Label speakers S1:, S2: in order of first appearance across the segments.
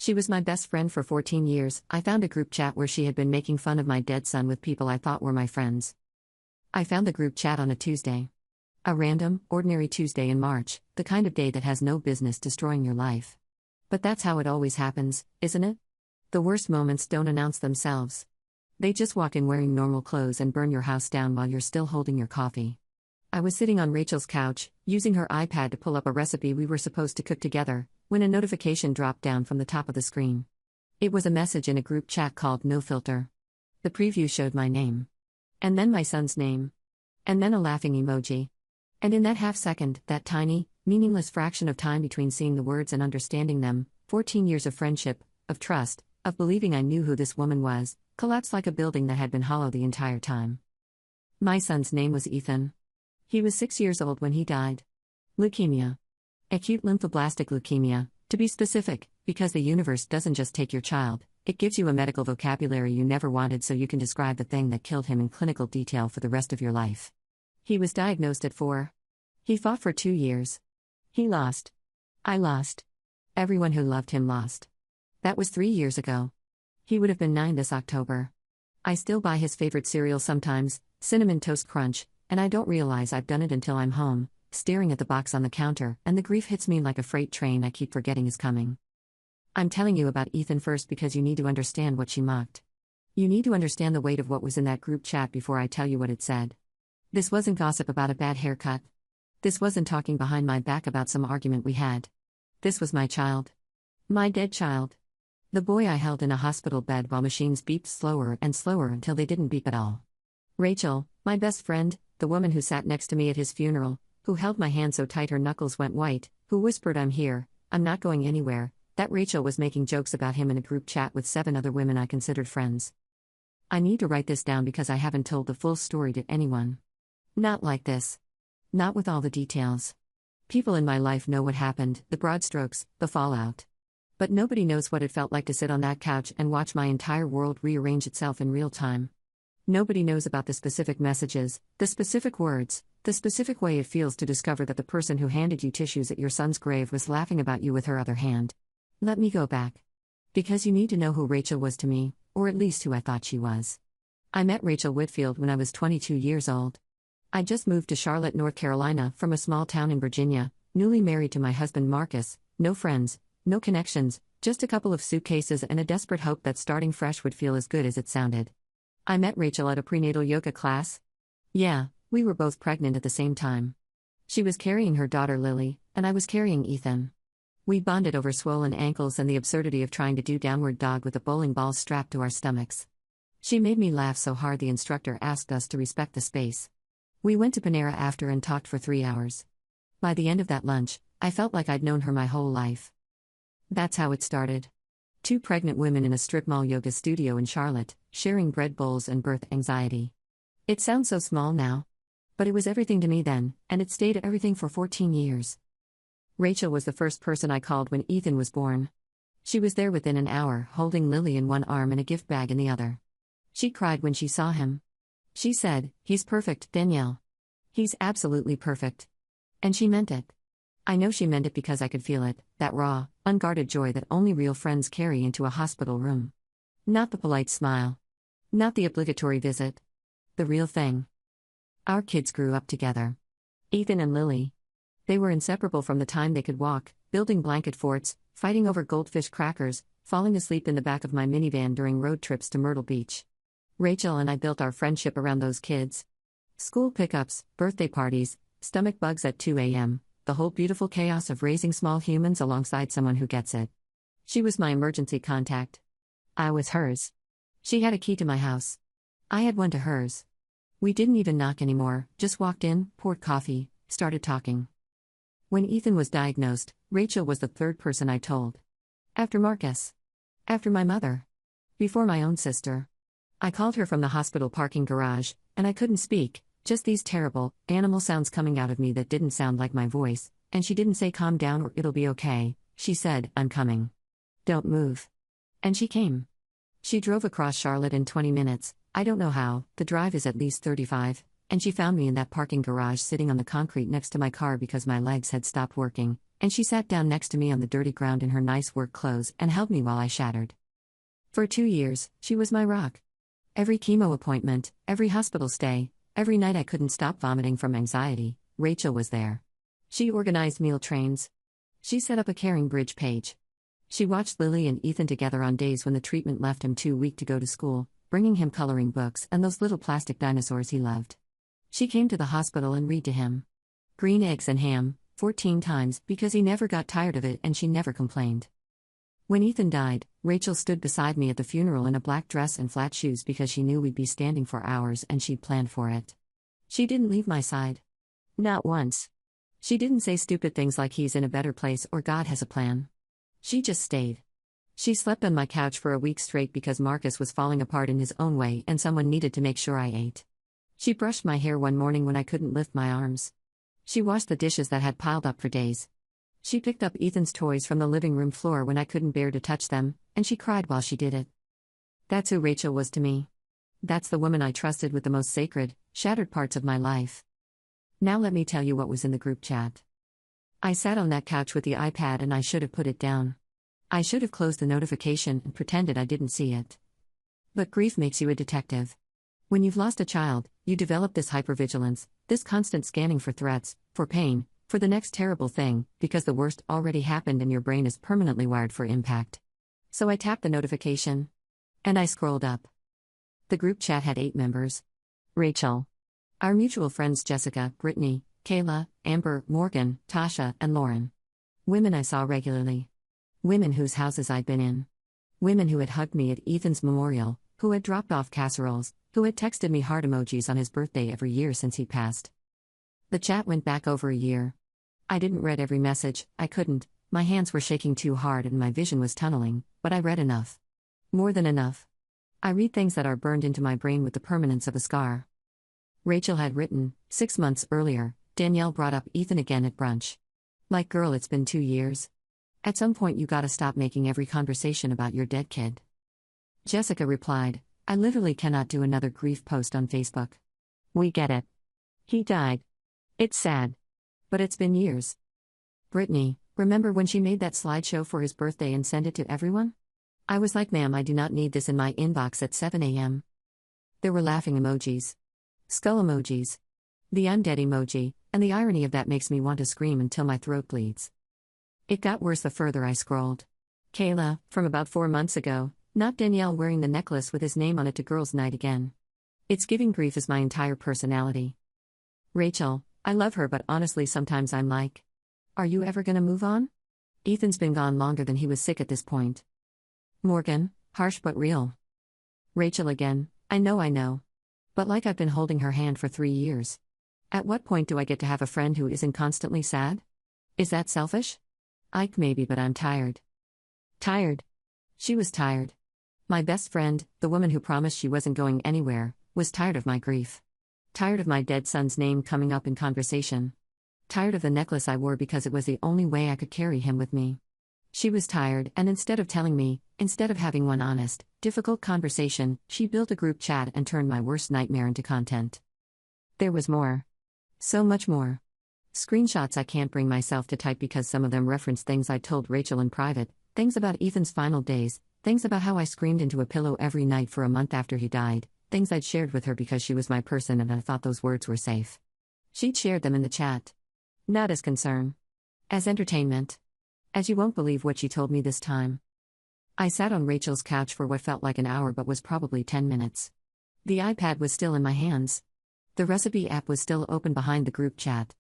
S1: She was my best friend for 14 years. I found a group chat where she had been making fun of my dead son with people I thought were my friends. I found the group chat on a Tuesday. A random, ordinary Tuesday in March, the kind of day that has no business destroying your life. But that's how it always happens, isn't it? The worst moments don't announce themselves. They just walk in wearing normal clothes and burn your house down while you're still holding your coffee. I was sitting on Rachel's couch, using her iPad to pull up a recipe we were supposed to cook together, when a notification dropped down from the top of the screen. It was a message in a group chat called No Filter. The preview showed my name. And then my son's name. And then a laughing emoji. And in that half second, that tiny, meaningless fraction of time between seeing the words and understanding them, 14 years of friendship, of trust, of believing I knew who this woman was, collapsed like a building that had been hollow the entire time. My son's name was Ethan. He was 6 years old when he died. Leukemia. Acute lymphoblastic leukemia, to be specific, because the universe doesn't just take your child, it gives you a medical vocabulary you never wanted so you can describe the thing that killed him in clinical detail for the rest of your life. He was diagnosed at 4. He fought for 2 years. He lost. I lost. Everyone who loved him lost. That was 3 years ago. He would have been 9 this October. I still buy his favorite cereal sometimes, Cinnamon Toast Crunch, and I don't realize I've done it until I'm home, staring at the box on the counter, and the grief hits me like a freight train I keep forgetting is coming. I'm telling you about Ethan first because you need to understand what she mocked. You need to understand the weight of what was in that group chat before I tell you what it said. This wasn't gossip about a bad haircut. This wasn't talking behind my back about some argument we had. This was my child. My dead child. The boy I held in a hospital bed while machines beeped slower and slower until they didn't beep at all. Rachel, my best friend, the woman who sat next to me at his funeral, who held my hand so tight her knuckles went white, who whispered I'm here, I'm not going anywhere, that Rachel was making jokes about him in a group chat with 7 other women I considered friends. I need to write this down because I haven't told the full story to anyone. Not like this. Not with all the details. People in my life know what happened, the broad strokes, the fallout. But nobody knows what it felt like to sit on that couch and watch my entire world rearrange itself in real time. Nobody knows about the specific messages, the specific words, the specific way it feels to discover that the person who handed you tissues at your son's grave was laughing about you with her other hand. Let me go back. Because you need to know who Rachel was to me, or at least who I thought she was. I met Rachel Whitfield when I was 22 years old. I just moved to Charlotte, North Carolina, from a small town in Virginia, newly married to my husband Marcus, no friends, no connections, just a couple of suitcases and a desperate hope that starting fresh would feel as good as it sounded. I met Rachel at a prenatal yoga class. Yeah, we were both pregnant at the same time. She was carrying her daughter Lily, and I was carrying Ethan. We bonded over swollen ankles and the absurdity of trying to do downward dog with a bowling ball strapped to our stomachs. She made me laugh so hard the instructor asked us to respect the space. We went to Panera after and talked for 3 hours. By the end of that lunch, I felt like I'd known her my whole life. That's how it started. 2 pregnant women in a strip mall yoga studio in Charlotte, sharing bread bowls and birth anxiety. It sounds so small now. But it was everything to me then, and it stayed everything for 14 years. Rachel was the first person I called when Ethan was born. She was there within an hour, holding Lily in one arm and a gift bag in the other. She cried when she saw him. She said, "He's perfect, Danielle. He's absolutely perfect." And she meant it. I know she meant it because I could feel it, that raw, unguarded joy that only real friends carry into a hospital room. Not the polite smile. Not the obligatory visit. The real thing. Our kids grew up together. Ethan and Lily. They were inseparable from the time they could walk, building blanket forts, fighting over goldfish crackers, falling asleep in the back of my minivan during road trips to Myrtle Beach. Rachel and I built our friendship around those kids. School pickups, birthday parties, stomach bugs at 2 a.m., the whole beautiful chaos of raising small humans alongside someone who gets it. She was my emergency contact. I was hers. She had a key to my house. I had one to hers. We didn't even knock anymore, just walked in, poured coffee, started talking. When Ethan was diagnosed, Rachel was the 3rd person I told. After Marcus. After my mother. Before my own sister. I called her from the hospital parking garage, and I couldn't speak, just these terrible, animal sounds coming out of me that didn't sound like my voice, and she didn't say calm down or it'll be okay, she said, I'm coming. Don't move. And she came. She drove across Charlotte in 20 minutes, I don't know how, the drive is at least 35, and she found me in that parking garage sitting on the concrete next to my car because my legs had stopped working, And she sat down next to me on the dirty ground in her nice work clothes and held me while I shattered. For 2 years, she was my rock. Every chemo appointment, every hospital stay, every night I couldn't stop vomiting from anxiety, Rachel was there. She organized meal trains. She set up a caring bridge page. She watched Lily and Ethan together on days when the treatment left him too weak to go to school, bringing him coloring books and those little plastic dinosaurs he loved. She came to the hospital and read to him Green Eggs and Ham, 14 times, because he never got tired of it and she never complained. When Ethan died, Rachel stood beside me at the funeral in a black dress and flat shoes because she knew we'd be standing for hours and she'd planned for it. She didn't leave my side. Not once. She didn't say stupid things like he's in a better place or God has a plan. She just stayed. She slept on my couch for a week straight because Marcus was falling apart in his own way and someone needed to make sure I ate. She brushed my hair one morning when I couldn't lift my arms. She washed the dishes that had piled up for days. She picked up Ethan's toys from the living room floor when I couldn't bear to touch them, and she cried while she did it. That's who Rachel was to me. That's the woman I trusted with the most sacred, shattered parts of my life. Now let me tell you what was in the group chat. I sat on that couch with the iPad and I should have put it down. I should have closed the notification and pretended I didn't see it. But grief makes you a detective. When you've lost a child, you develop this hypervigilance, this constant scanning for threats, for pain, for the next terrible thing, because the worst already happened and your brain is permanently wired for impact. So I tapped the notification. And I scrolled up. The group chat had 8 members. Rachel. Our mutual friends Jessica, Brittany, Kayla, Amber, Morgan, Tasha, and Lauren. Women I saw regularly. Women whose houses I'd been in. Women who had hugged me at Ethan's memorial, who had dropped off casseroles, who had texted me heart emojis on his birthday every year since he passed. The chat went back over a year. I didn't read every message, I couldn't, my hands were shaking too hard and my vision was tunneling, but I read enough. More than enough. I read things that are burned into my brain with the permanence of a scar. Rachel had written, 6 months earlier, Danielle brought up Ethan again at brunch. Like, girl, it's been 2 years. At some point you gotta stop making every conversation about your dead kid. Jessica replied, I literally cannot do another grief post on Facebook. We get it. He died. It's sad. But it's been years. Brittany, remember when she made that slideshow for his birthday and sent it to everyone? I was like, ma'am, I do not need this in my inbox at 7 a.m. There were laughing emojis. Skull emojis. The I'm dead emoji, and the irony of that makes me want to scream until my throat bleeds. It got worse the further I scrolled. Kayla, from about 4 months ago, not Danielle wearing the necklace with his name on it to girls' night again. It's giving grief as my entire personality. Rachel, I love her, but honestly sometimes I'm like, are you ever gonna move on? Ethan's been gone longer than he was sick at this point. Morgan, harsh but real. Rachel again, I know. But like I've been holding her hand for 3 years. At what point do I get to have a friend who isn't constantly sad? Is that selfish? Ike maybe, but I'm tired. Tired. She was tired. My best friend, the woman who promised she wasn't going anywhere, was tired of my grief. Tired of my dead son's name coming up in conversation. Tired of the necklace I wore because it was the only way I could carry him with me. She was tired, and instead of telling me, instead of having one honest, difficult conversation, she built a group chat and turned my worst nightmare into content. There was more. So much more. Screenshots I can't bring myself to type because some of them reference things I told Rachel in private, things about Ethan's final days, things about how I screamed into a pillow every night for a month after he died, things I'd shared with her because she was my person and I thought those words were safe. She'd shared them in the chat. Not as concern. As entertainment. As you won't believe what she told me this time. I sat on Rachel's couch for what felt like an hour but was probably 10 minutes. The iPad was still in my hands. The recipe app was still open behind the group chat.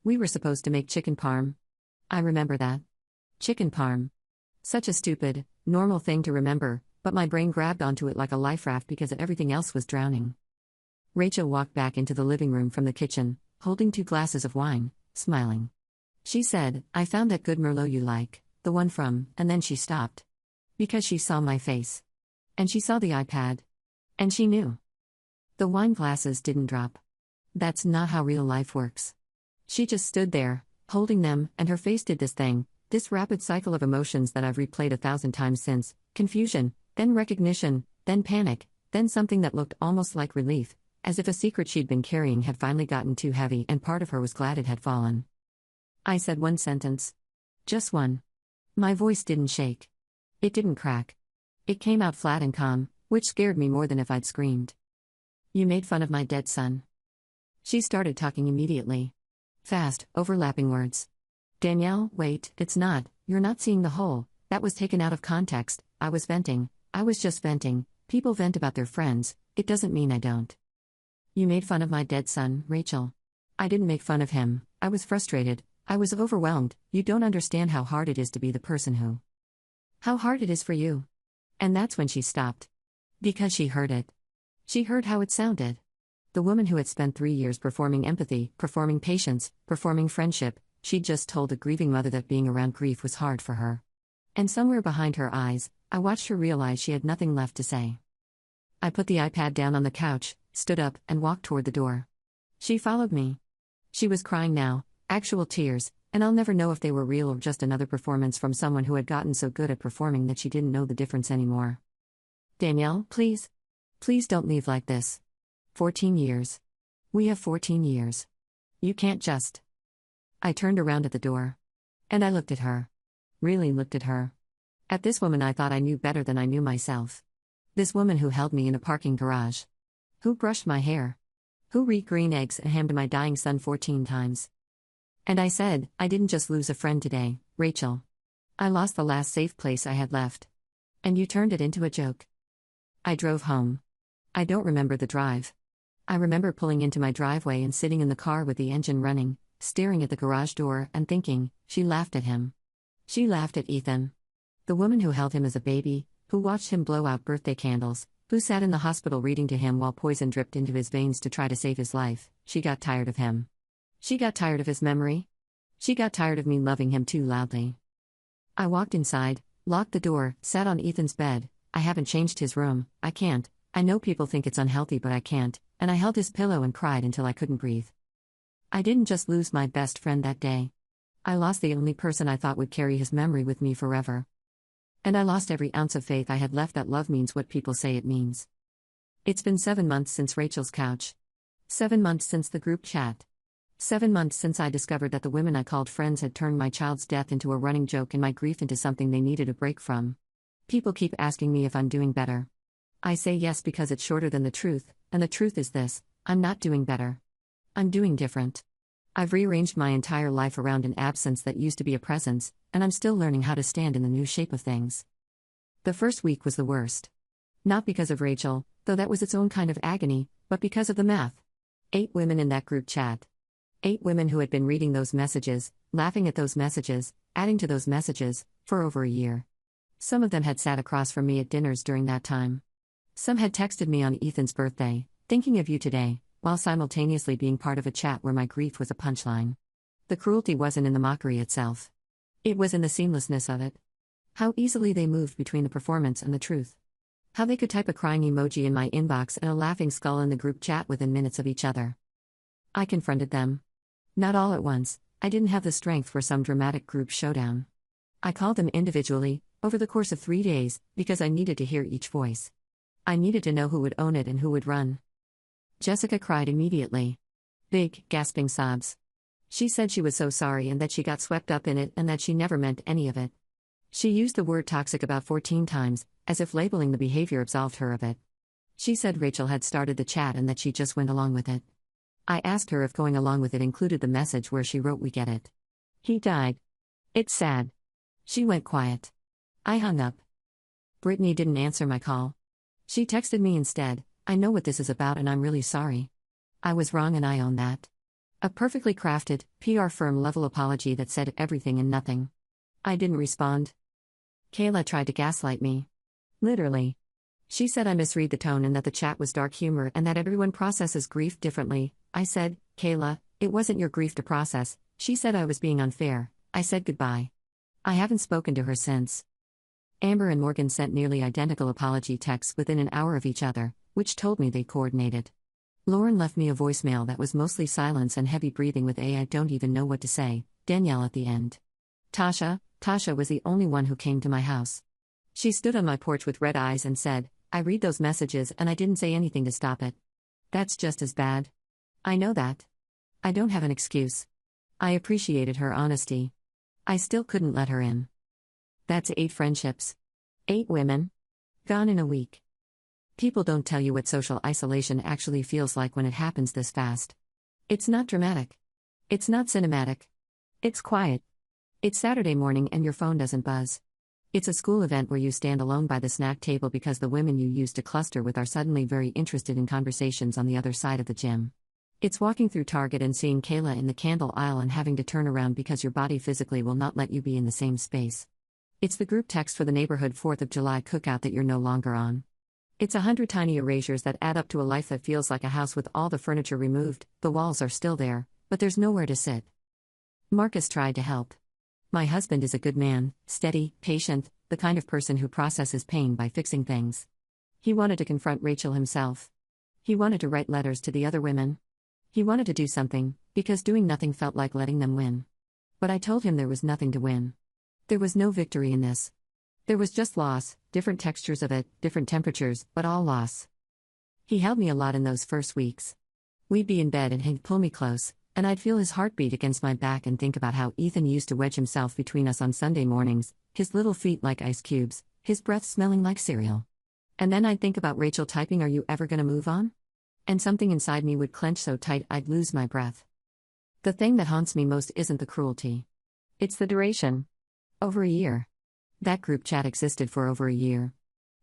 S1: We were supposed to make chicken parm. I remember that. Chicken parm. Such a stupid, normal thing to remember, but my brain grabbed onto it like a life raft because everything else was drowning. Rachel walked back into the living room from the kitchen, holding 2 glasses of wine, smiling. She said, I found that good Merlot you like, the one from, and then she stopped. Because she saw my face. And she saw the iPad. And she knew. The wine glasses didn't drop. That's not how real life works. She just stood there, holding them, and her face did this thing, this rapid cycle of emotions that I've replayed 1,000 times since: confusion, then recognition, then panic, then something that looked almost like relief, as if a secret she'd been carrying had finally gotten too heavy and part of her was glad it had fallen. I said one sentence. Just one. My voice didn't shake. It didn't crack. It came out flat and calm, which scared me more than if I'd screamed. You made fun of my dead son. She started talking immediately. Fast, overlapping words. Danielle, wait, it's not, you're not seeing the whole, that was taken out of context, I was venting, I was just venting, people vent about their friends, it doesn't mean I don't. You made fun of my dead son, Rachel. I didn't make fun of him, I was frustrated, I was overwhelmed, you don't understand how hard it is to be the person who. How hard it is for you. And that's when she stopped. Because she heard it. She heard how it sounded. The woman who had spent 3 years performing empathy, performing patience, performing friendship, she'd just told a grieving mother that being around grief was hard for her. And somewhere behind her eyes, I watched her realize she had nothing left to say. I put the iPad down on the couch, stood up, and walked toward the door. She followed me. She was crying now, actual tears, and I'll never know if they were real or just another performance from someone who had gotten so good at performing that she didn't know the difference anymore. Danielle, please. Please don't leave like this. 14 years. We have 14 years. You can't just. I turned around at the door. And I looked at her. Really looked at her. At this woman I thought I knew better than I knew myself. This woman who held me in a parking garage. Who brushed my hair. Who read green eggs and hammed my dying son 14 times. And I said, I didn't just lose a friend today, Rachel. I lost the last safe place I had left. And you turned it into a joke. I drove home. I don't remember the drive. I remember pulling into my driveway and sitting in the car with the engine running, staring at the garage door and thinking, she laughed at him. She laughed at Ethan. The woman who held him as a baby, who watched him blow out birthday candles, who sat in the hospital reading to him while poison dripped into his veins to try to save his life, she got tired of him. She got tired of his memory. She got tired of me loving him too loudly. I walked inside, locked the door, sat on Ethan's bed. I haven't changed his room, I can't. I know people think it's unhealthy but I can't, and I held his pillow and cried until I couldn't breathe. I didn't just lose my best friend that day. I lost the only person I thought would carry his memory with me forever. And I lost every ounce of faith I had left that love means what people say it means. It's been 7 months since Rachel's couch. 7 months since the group chat. 7 months since I discovered that the women I called friends had turned my child's death into a running joke and my grief into something they needed a break from. People keep asking me if I'm doing better. I say yes because it's shorter than the truth, and the truth is this: I'm not doing better. I'm doing different. I've rearranged my entire life around an absence that used to be a presence, and I'm still learning how to stand in the new shape of things. The first week was the worst. Not because of Rachel, though that was its own kind of agony, but because of the math. 8 women in that group chat. 8 women who had been reading those messages, laughing at those messages, adding to those messages, for over a year. Some of them had sat across from me at dinners during that time. Some had texted me on Ethan's birthday, thinking of you today, while simultaneously being part of a chat where my grief was a punchline. The cruelty wasn't in the mockery itself. It was in the seamlessness of it. How easily they moved between the performance and the truth. How they could type a crying emoji in my inbox and a laughing skull in the group chat within minutes of each other. I confronted them. Not all at once, I didn't have the strength for some dramatic group showdown. I called them individually, over the course of 3 days, because I needed to hear each voice. I needed to know who would own it and who would run. Jessica cried immediately. Big, gasping sobs. She said she was so sorry and that she got swept up in it and that she never meant any of it. She used the word toxic about 14 times, as if labeling the behavior absolved her of it. She said Rachel had started the chat and that she just went along with it. I asked her if going along with it included the message where she wrote "We get it. He died. It's sad." She went quiet. I hung up. Brittany didn't answer my call. She texted me instead, "I know what this is about and I'm really sorry. I was wrong and I own that." A perfectly crafted, PR firm level apology that said everything and nothing. I didn't respond. Kayla tried to gaslight me. Literally. She said I misread the tone and that the chat was dark humor and that everyone processes grief differently. I said, "Kayla, it wasn't your grief to process." She said I was being unfair. I said goodbye. I haven't spoken to her since. Amber and Morgan sent nearly identical apology texts within an hour of each other, which told me they coordinated. Lauren left me a voicemail that was mostly silence and heavy breathing with "I don't even know what to say, Danielle" at the end. Tasha was the only one who came to my house. She stood on my porch with red eyes and said, "I read those messages and I didn't say anything to stop it. That's just as bad. I know that. I don't have an excuse." I appreciated her honesty. I still couldn't let her in. That's 8 friendships. 8 women. Gone in a week. People don't tell you what social isolation actually feels like when it happens this fast. It's not dramatic. It's not cinematic. It's quiet. It's Saturday morning and your phone doesn't buzz. It's a school event where you stand alone by the snack table because the women you used to cluster with are suddenly very interested in conversations on the other side of the gym. It's walking through Target and seeing Kayla in the candle aisle and having to turn around because your body physically will not let you be in the same space. It's the group text for the neighborhood 4th of July cookout that you're no longer on. It's 100 tiny erasures that add up to a life that feels like a house with all the furniture removed. The walls are still there, but there's nowhere to sit. Marcus tried to help. My husband is a good man, steady, patient, the kind of person who processes pain by fixing things. He wanted to confront Rachel himself. He wanted to write letters to the other women. He wanted to do something, because doing nothing felt like letting them win. But I told him there was nothing to win. There was no victory in this. There was just loss, different textures of it, different temperatures, but all loss. He held me a lot in those first weeks. We'd be in bed and he'd pull me close, and I'd feel his heartbeat against my back and think about how Ethan used to wedge himself between us on Sunday mornings, his little feet like ice cubes, his breath smelling like cereal. And then I'd think about Rachel typing, "Are you ever gonna move on?" And something inside me would clench so tight I'd lose my breath. The thing that haunts me most isn't the cruelty. It's the duration. Over a year. That group chat existed for over a year.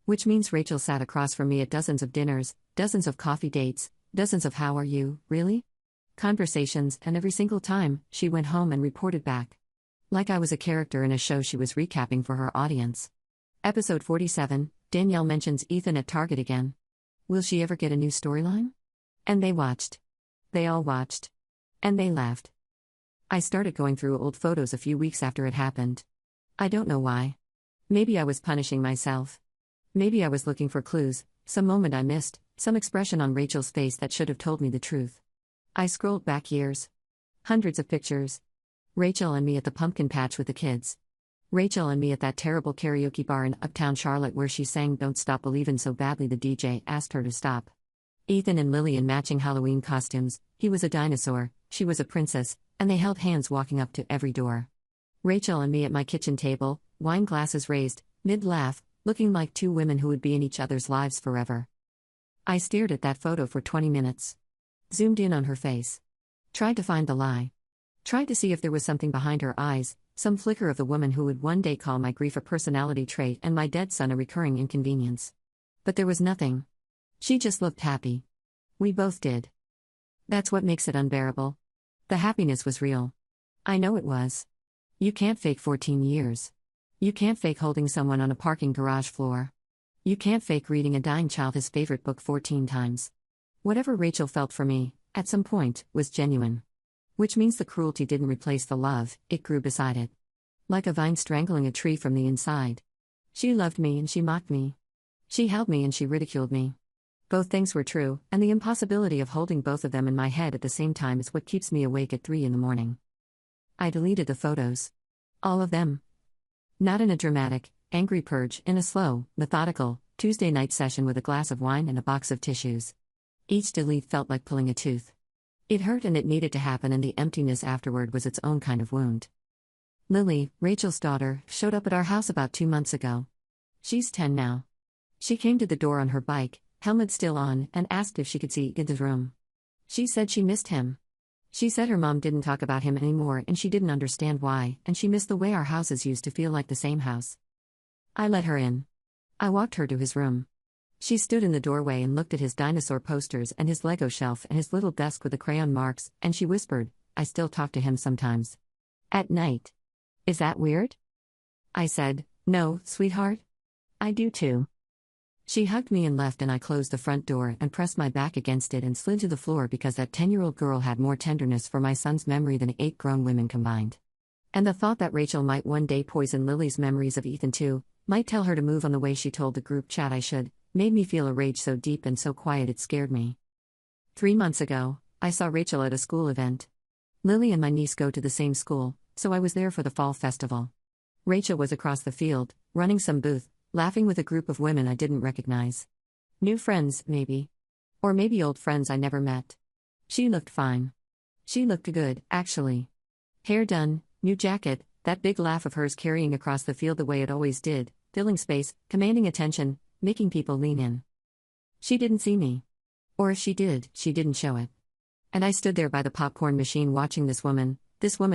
S1: Which means Rachel sat across from me at dozens of dinners, dozens of coffee dates, dozens of "how are you, really?" conversations, and every single time, she went home and reported back. Like I was a character in a show she was recapping for her audience. Episode 47, Danielle mentions Ethan at Target again. Will she ever get a new storyline? And they watched. They all watched. And they laughed. I started going through old photos a few weeks after it happened. I don't know why. Maybe I was punishing myself. Maybe I was looking for clues, some moment I missed, some expression on Rachel's face that should have told me the truth. I scrolled back years. Hundreds of pictures. Rachel and me at the pumpkin patch with the kids. Rachel and me at that terrible karaoke bar in Uptown Charlotte where she sang "Don't Stop Believin' so badly the DJ asked her to stop. Ethan and Lily in matching Halloween costumes, he was a dinosaur, she was a princess, and they held hands walking up to every door. Rachel and me at my kitchen table, wine glasses raised, mid-laugh, looking like 2 women who would be in each other's lives forever. I stared at that photo for 20 minutes. Zoomed in on her face. Tried to find the lie. Tried to see if there was something behind her eyes, some flicker of the woman who would one day call my grief a personality trait and my dead son a recurring inconvenience. But there was nothing. She just looked happy. We both did. That's what makes it unbearable. The happiness was real. I know it was. You can't fake 14 years. You can't fake holding someone on a parking garage floor. You can't fake reading a dying child his favorite book 14 times. Whatever Rachel felt for me, at some point, was genuine. Which means the cruelty didn't replace the love, it grew beside it. Like a vine strangling a tree from the inside. She loved me and she mocked me. She held me and she ridiculed me. Both things were true, and the impossibility of holding both of them in my head at the same time is what keeps me awake at 3 in the morning. I deleted the photos. All of them. Not in a dramatic, angry purge, in a slow, methodical, Tuesday night session with a glass of wine and a box of tissues. Each delete felt like pulling a tooth. It hurt and it needed to happen, and the emptiness afterward was its own kind of wound. Lily, Rachel's daughter, showed up at our house about 2 months ago. She's 10 now. She came to the door on her bike, helmet still on, and asked if she could see Ethan's room. She said she missed him. She said her mom didn't talk about him anymore and she didn't understand why, and she missed the way our houses used to feel like the same house. I let her in. I walked her to his room. She stood in the doorway and looked at his dinosaur posters and his Lego shelf and his little desk with the crayon marks, and she whispered, "I still talk to him sometimes. At night. Is that weird?" I said, "No, sweetheart. I do too." She hugged me and left, and I closed the front door and pressed my back against it and slid to the floor because that 10-year-old girl had more tenderness for my son's memory than 8 grown women combined. And the thought that Rachel might one day poison Lily's memories of Ethan too, might tell her to move on the way she told the group chat I should, made me feel a rage so deep and so quiet it scared me. 3 months ago, I saw Rachel at a school event. Lily and my niece go to the same school, so I was there for the fall festival. Rachel was across the field, running some booth, laughing with a group of women I didn't recognize. New friends, maybe. Or maybe old friends I never met. She looked fine. She looked good, actually. Hair done, new jacket, That big laugh of hers carrying across the field the way it always did, filling space, commanding attention, making people lean in. She didn't see me. Or if she did, she didn't show it. And I stood there by the popcorn machine watching this woman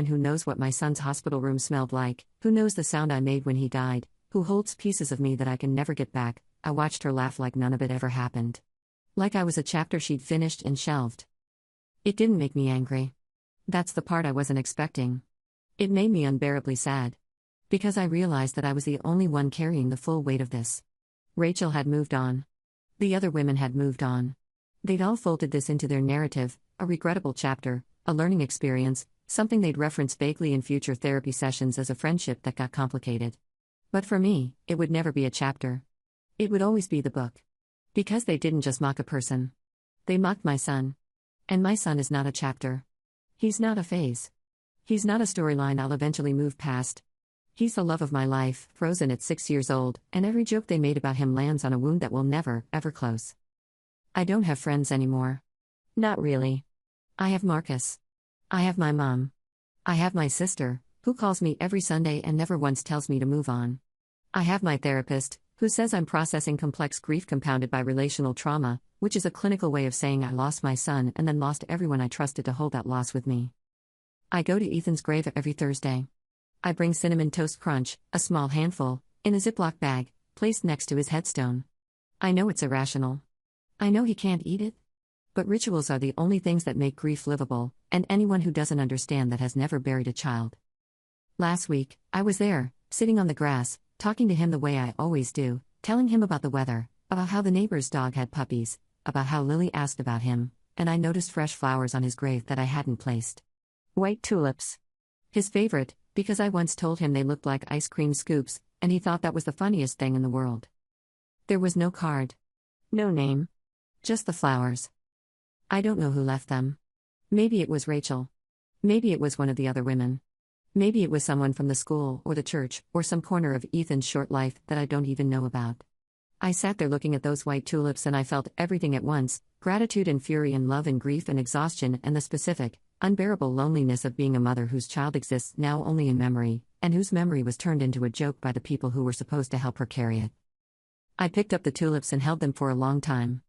S1: who knows what my son's hospital room smelled like, who knows the sound I made when he died, who holds pieces of me that I can never get back. I watched her laugh like none of it ever happened. Like I was a chapter she'd finished and shelved. It didn't make me angry. That's the part I wasn't expecting. It made me unbearably sad. Because I realized that I was the only one carrying the full weight of this. Rachel had moved on. The other women had moved on. They'd all folded this into their narrative, a regrettable chapter, a learning experience, something they'd reference vaguely in future therapy sessions as a friendship that got complicated. But for me, it would never be a chapter. It would always be the book. Because they didn't just mock a person. They mocked my son. And my son is not a chapter. He's not a phase. He's not a storyline I'll eventually move past. He's the love of my life, frozen at 6 years old, and every joke they made about him lands on a wound that will never, ever close. I don't have friends anymore. Not really. I have Marcus. I have my mom. I have my sister, who calls me every Sunday and never once tells me to move on. I have my therapist, who says I'm processing complex grief compounded by relational trauma, which is a clinical way of saying I lost my son and then lost everyone I trusted to hold that loss with me. I go to Ethan's grave every Thursday. I bring Cinnamon Toast Crunch, a small handful, in a Ziploc bag, placed next to his headstone. I know it's irrational. I know he can't eat it. But rituals are the only things that make grief livable, and anyone who doesn't understand that has never buried a child. Last week, I was there, sitting on the grass, talking to him the way I always do, telling him about the weather, about how the neighbor's dog had puppies, about how Lily asked about him, and I noticed fresh flowers on his grave that I hadn't placed. White tulips. His favorite, because I once told him they looked like ice cream scoops, and he thought that was the funniest thing in the world. There was no card. No name. Just the flowers. I don't know who left them. Maybe it was Rachel. Maybe it was one of the other women. Maybe it was someone from the school or the church or some corner of Ethan's short life that I don't even know about. I sat there looking at those white tulips and I felt everything at once, gratitude and fury and love and grief and exhaustion and the specific, unbearable loneliness of being a mother whose child exists now only in memory, and whose memory was turned into a joke by the people who were supposed to help her carry it. I picked up the tulips and held them for a long time.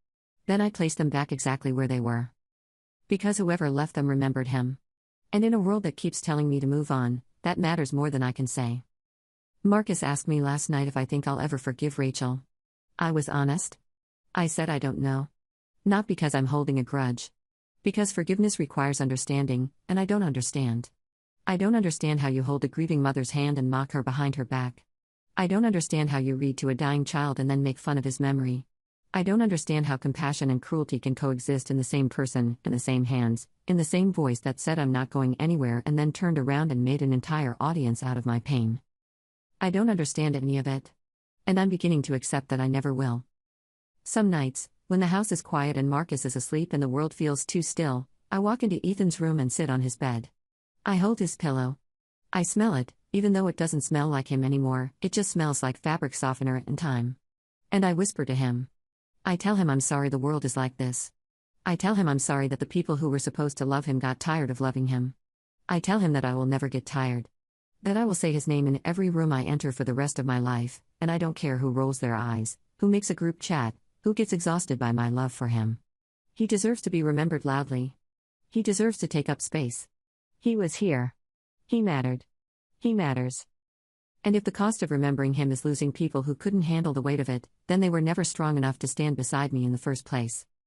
S1: Then I placed them back exactly where they were. Because whoever left them remembered him. And in a world that keeps telling me to move on, that matters more than I can say. Marcus asked me last night if I think I'll ever forgive Rachel. I was honest. I said I don't know. Not because I'm holding a grudge. Because forgiveness requires understanding, and I don't understand. I don't understand how you hold a grieving mother's hand and mock her behind her back. I don't understand how you read to a dying child and then make fun of his memory. I don't understand how compassion and cruelty can coexist in the same person, in the same hands, in the same voice that said I'm not going anywhere and then turned around and made an entire audience out of my pain. I don't understand any of it. And I'm beginning to accept that I never will. Some nights, when the house is quiet and Marcus is asleep and the world feels too still, I walk into Ethan's room and sit on his bed. I hold his pillow. I smell it, even though it doesn't smell like him anymore, it just smells like fabric softener and time. And I whisper to him. I tell him I'm sorry the world is like this. I tell him I'm sorry that the people who were supposed to love him got tired of loving him. I tell him that I will never get tired. That I will say his name in every room I enter for the rest of my life, and I don't care who rolls their eyes, who makes a group chat, who gets exhausted by my love for him. He deserves to be remembered loudly. He deserves to take up space. He was here. He mattered. He matters. And if the cost of remembering him is losing people who couldn't handle the weight of it, then they were never strong enough to stand beside me in the first place.